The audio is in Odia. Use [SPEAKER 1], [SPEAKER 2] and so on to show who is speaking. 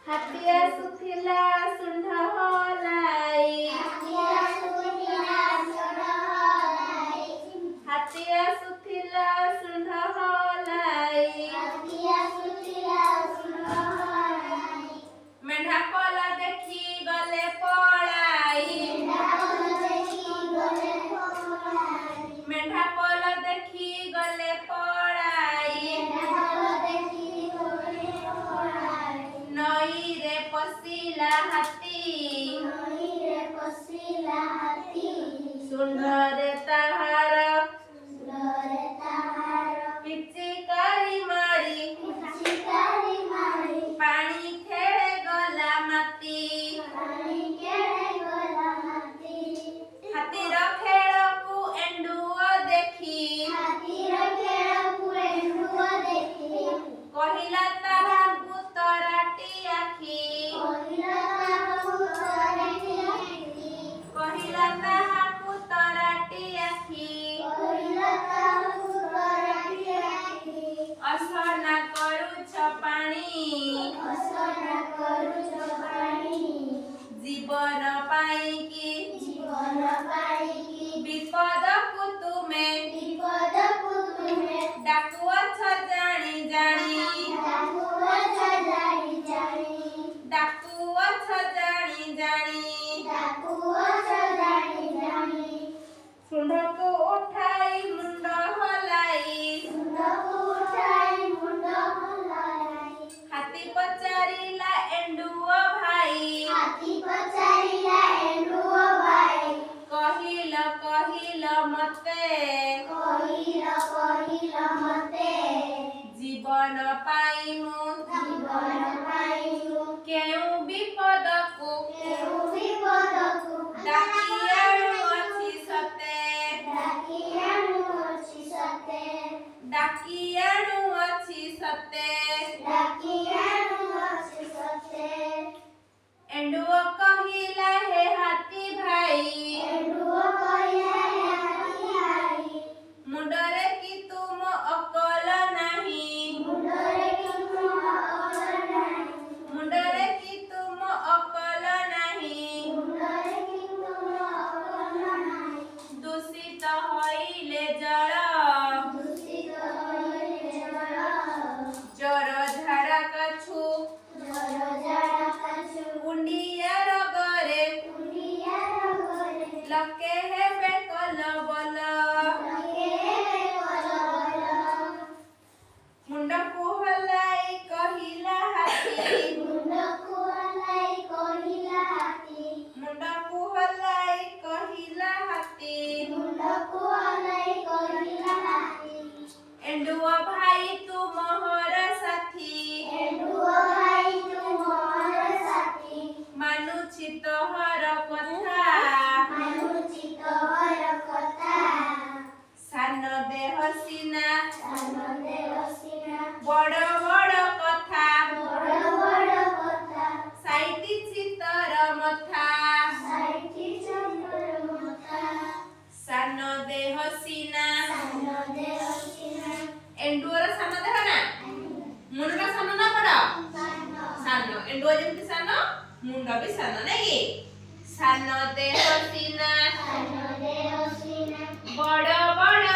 [SPEAKER 1] ହାତୀଆ ଶୁଖିଲା ଶୁଣ୍ଢ ହଲାଇ ହାତୀଆ ଶୁଖିଲା ଶୁଣ୍ଢ ହଲାଇ ମେଣ୍ଢା ପଲ ଦେଖି ଗଲେ ପଳାଇ ମେଣ୍ଢା ପଲ ଦେଖି ଗଲେ ପଳାଇ ନଈରେ ପଶିଲା ହାତୀ ଶୁଣ୍ଢରେ ତାହାର ପିଚିକାରି ମାରି ପାଣି ଖେଳେ ଗଲା ମାତି ହାତୀର ଖେଳକୁ ଏଣ୍ଡୁଅ ଦେଖି କହିଲା ତାହାକୁ ତରାଟି ଆଖି କହିଲା ତାହାକୁ ତରାଟି ଆଖି ଅସନା କରୁଛ ପାଣି ଜୀବନ ପାଇଁକି ବିପଦକୁ ତୁମେ ଡାକୁଅଛ ଜାଣି ଜାଣି ଡାକୁଅଛ ଜାଣି ଜାଣି ଶୁଣ୍ଢକୁ ଉଠାଇ ମୁଣ୍ଡ ହଲାଇ ହାତୀ ପଚାରିଲା ଏଣ୍ଡୁଅ ଭାଇ କହିଲ ମତେ ଜୀବନ ପାଇଁ ମୁଁ କେଉଁ ବିପଦକୁ ଡାକି ଆଣୁଅଛି ସତେ ଡାକି ଆଣୁଅଛି ସତେ ଏଣ୍ଡୁଅ କହିଲା ହେ ହାତୀ ଭାଇ ମୁଣ୍ଡରେ କି ତୁମ ଅକଲ ନାହିଁ ମୁଣ୍ଡରେ କି ତୁମ ଅକଲ ନାହିଁ ଦୂଷିତ ହଇଲେ ଜଳ ଜ୍ୱର ଝାଡ଼ା କାଛୁ କୁଣ୍ଡିଆ ରୋଗରେ ଲୋକେ ହେବେ କଲବଲ ମୁଣ୍ଡକୁ ହଲାଇ କହିଲା ହାତୀ ମୁଣ୍ଡକୁ ହଲାଇ କହିଲା ହାତୀ ଏଣ୍ଡୁଅ ଭାଇ ତୁ ମୋହର ସାଥୀ ମାନୁଛି ତୋହର କଥା ସାନ ଦେହ ସିନା ବଡ଼ ବଡ଼ କଥା ସାଇତିଛି ତୋର ମଥା ସାନ ଦେହ ସିନା ଏଣ୍ଡୁଅର ସାନ ଦେହ ନା ମୁଣ୍ଡଟା ସାନ ନା ବଡ଼ ସାନ ଏଣ୍ଡୁଅ ଯେମିତି ସାନ ମୁଣ୍ଡ ବି ସାନ ନାଇଁ କି ସାନ ଦେହ ସିନା ବଡ଼ ବଡ଼